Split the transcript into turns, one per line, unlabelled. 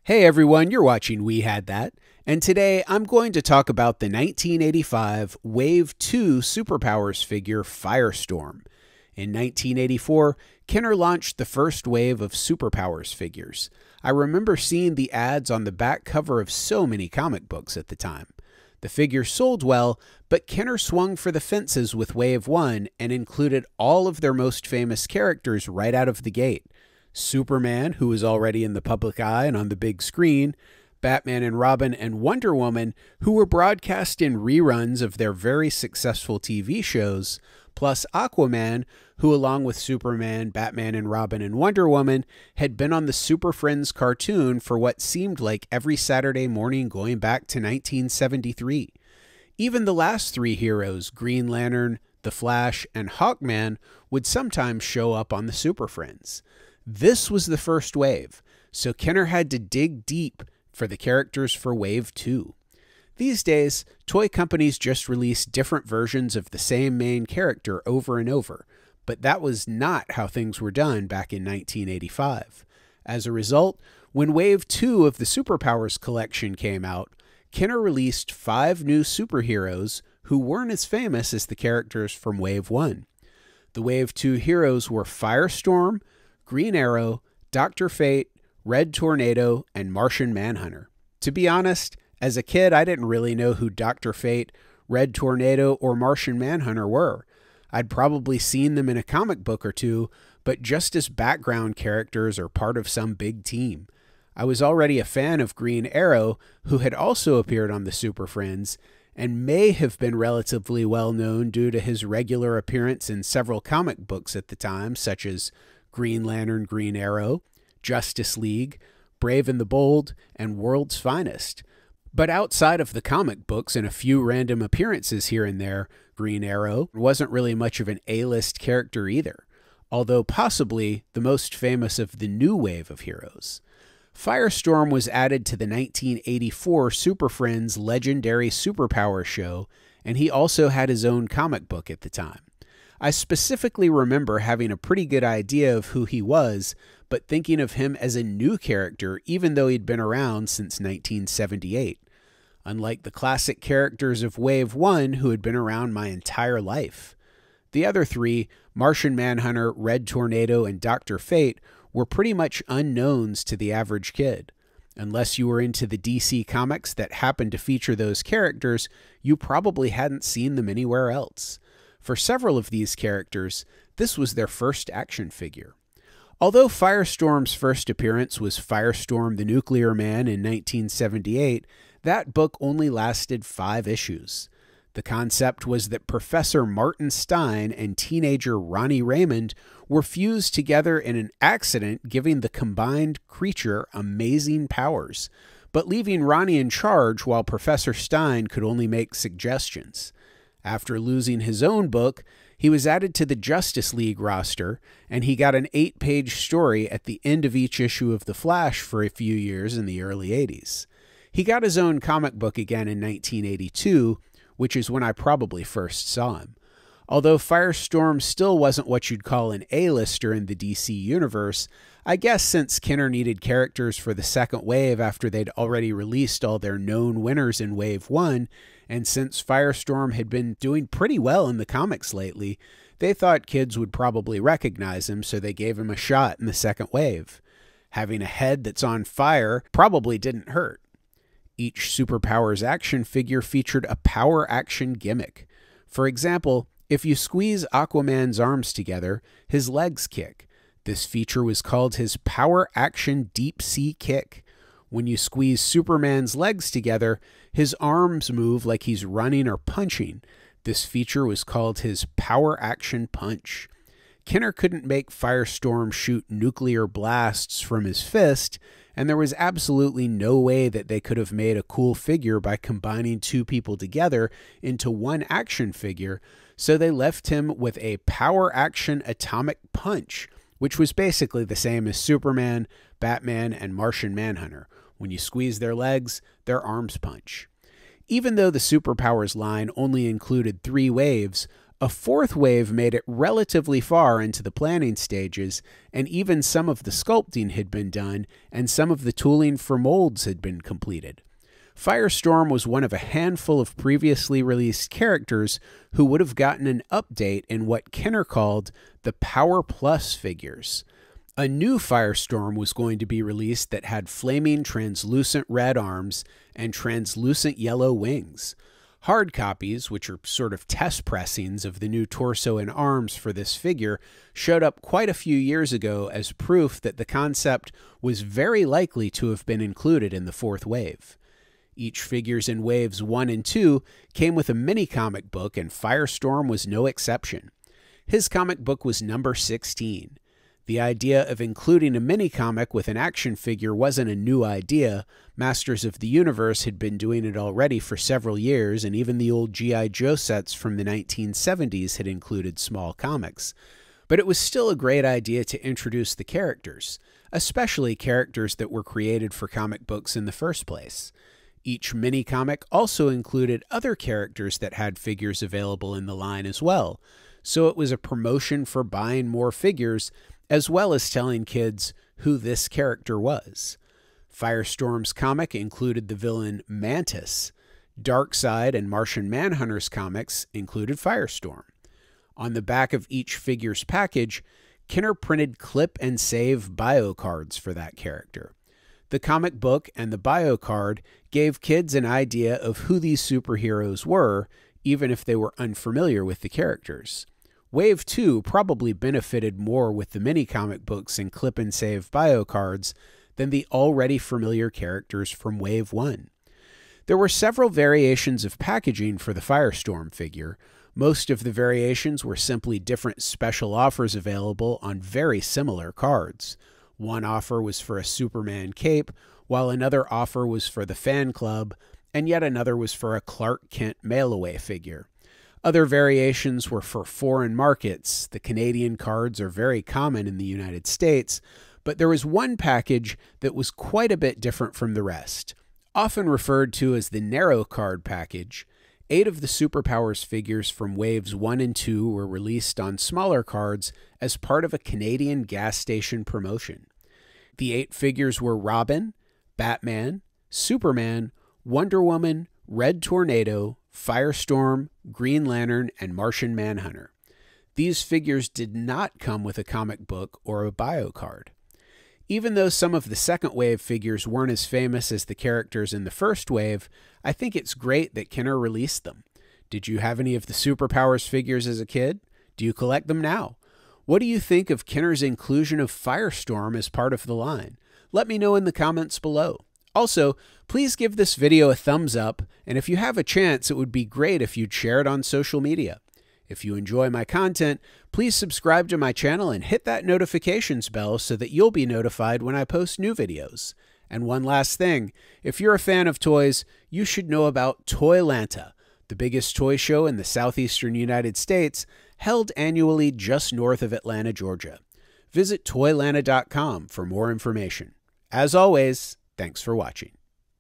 Hey everyone, you're watching We Had That, and today I'm going to talk about the 1985 Wave 2 Superpowers figure Firestorm. In 1984, Kenner launched the first wave of Superpowers figures. I remember seeing the ads on the back cover of so many comic books at the time. The figure sold well, but Kenner swung for the fences with Wave 1 and included all of their most famous characters right out of the gate. Superman, who was already in the public eye and on the big screen, Batman and Robin, and Wonder Woman, who were broadcast in reruns of their very successful TV shows, plus Aquaman, who along with Superman, Batman and Robin, and Wonder Woman, had been on the Super Friends cartoon for what seemed like every Saturday morning going back to 1973. Even the last three heroes, Green Lantern, The Flash, and Hawkman, would sometimes show up on the Super Friends. This was the first wave, so Kenner had to dig deep for the characters for Wave 2. These days, toy companies just release different versions of the same main character over and over, but that was not how things were done back in 1985. As a result, when Wave 2 of the Superpowers collection came out, Kenner released 5 new superheroes who weren't as famous as the characters from Wave 1. The Wave 2 heroes were Firestorm, Green Arrow, Dr. Fate, Red Tornado, and Martian Manhunter. To be honest, as a kid, I didn't really know who Dr. Fate, Red Tornado, or Martian Manhunter were. I'd probably seen them in a comic book or two, but just as background characters or part of some big team. I was already a fan of Green Arrow, who had also appeared on the Super Friends, and may have been relatively well known due to his regular appearance in several comic books at the time, such as Green Lantern, Green Arrow, Justice League, Brave and the Bold, and World's Finest. But outside of the comic books and a few random appearances here and there, Green Arrow wasn't really much of an A-list character either, although possibly the most famous of the new wave of heroes. Firestorm was added to the 1984 Super Friends Legendary Superpower show, and he also had his own comic book at the time. I specifically remember having a pretty good idea of who he was, but thinking of him as a new character even though he'd been around since 1978. Unlike the classic characters of Wave 1 who had been around my entire life. The other three, Martian Manhunter, Red Tornado, and Dr. Fate, were pretty much unknowns to the average kid. Unless you were into the DC comics that happened to feature those characters, you probably hadn't seen them anywhere else. For several of these characters, this was their first action figure. Although Firestorm's first appearance was Firestorm the Nuclear Man in 1978, that book only lasted 5 issues. The concept was that Professor Martin Stein and teenager Ronnie Raymond were fused together in an accident, giving the combined creature amazing powers, but leaving Ronnie in charge while Professor Stein could only make suggestions. After losing his own book, he was added to the Justice League roster, and he got an 8-page story at the end of each issue of The Flash for a few years in the early 80s. He got his own comic book again in 1982, which is when I probably first saw him. Although Firestorm still wasn't what you'd call an A-lister in the DC universe, I guess since Kenner needed characters for the second wave after they'd already released all their known winners in Wave 1, and since Firestorm had been doing pretty well in the comics lately, they thought kids would probably recognize him, so they gave him a shot in the second wave. Having a head that's on fire probably didn't hurt. Each Superpowers action figure featured a power action gimmick. For example, if you squeeze Aquaman's arms together, his legs kick. This feature was called his Power Action Deep Sea Kick. When you squeeze Superman's legs together, his arms move like he's running or punching. This feature was called his Power Action Punch. Kenner couldn't make Firestorm shoot nuclear blasts from his fist, and there was absolutely no way that they could have made a cool figure by combining 2 people together into one action figure, so they left him with a Power Action Atomic Punch, which was basically the same as Superman, Batman, and Martian Manhunter. When you squeeze their legs, their arms punch. Even though the Superpowers line only included 3 waves, A fourth wave made it relatively far into the planning stages, and even some of the sculpting had been done, and some of the tooling for molds had been completed. Firestorm was one of a handful of previously released characters who would have gotten an update in what Kenner called the Power Plus figures. A new Firestorm was going to be released that had flaming translucent red arms and translucent yellow wings. Hard copies, which are sort of test pressings of the new torso and arms for this figure, showed up quite a few years ago as proof that the concept was very likely to have been included in the fourth wave. Each figures in waves 1 and 2 came with a mini comic book, and Firestorm was no exception. His comic book was number 16. The idea of including a mini-comic with an action figure wasn't a new idea. Masters of the Universe had been doing it already for several years, and even the old G.I. Joe sets from the 1970s had included small comics. But it was still a great idea to introduce the characters, especially characters that were created for comic books in the first place. Each mini-comic also included other characters that had figures available in the line as well, so it was a promotion for buying more figures, as well as telling kids who this character was. Firestorm's comic included the villain Mantis. Darkseid and Martian Manhunter's comics included Firestorm. On the back of each figure's package, Kenner printed clip and save bio cards for that character. The comic book and the bio card gave kids an idea of who these superheroes were, even if they were unfamiliar with the characters. Wave 2 probably benefited more with the mini-comic books and clip-and-save bio cards than the already familiar characters from Wave 1. There were several variations of packaging for the Firestorm figure. Most of the variations were simply different special offers available on very similar cards. One offer was for a Superman cape, while another offer was for the fan club, and yet another was for a Clark Kent mail-away figure. Other variations were for foreign markets. The Canadian cards are very common in the United States, but there was one package that was quite a bit different from the rest. Often referred to as the narrow card package, 8 of the Superpowers figures from Waves 1 and 2 were released on smaller cards as part of a Canadian gas station promotion. The 8 figures were Robin, Batman, Superman, Wonder Woman, Red Tornado, Firestorm, Green Lantern, and Martian Manhunter. These figures did not come with a comic book or a bio card. Even though some of the second wave figures weren't as famous as the characters in the first wave, I think it's great that Kenner released them. Did you have any of the Superpowers figures as a kid? Do you collect them now? What do you think of Kenner's inclusion of Firestorm as part of the line? Let me know in the comments below. Also, please give this video a thumbs up, and if you have a chance, it would be great if you'd share it on social media. If you enjoy my content, please subscribe to my channel and hit that notifications bell so that you'll be notified when I post new videos. And one last thing, if you're a fan of toys, you should know about ToyLanta, the biggest toy show in the southeastern United States, held annually just north of Atlanta, Georgia. Visit ToyLanta.com for more information. As always, thanks for watching.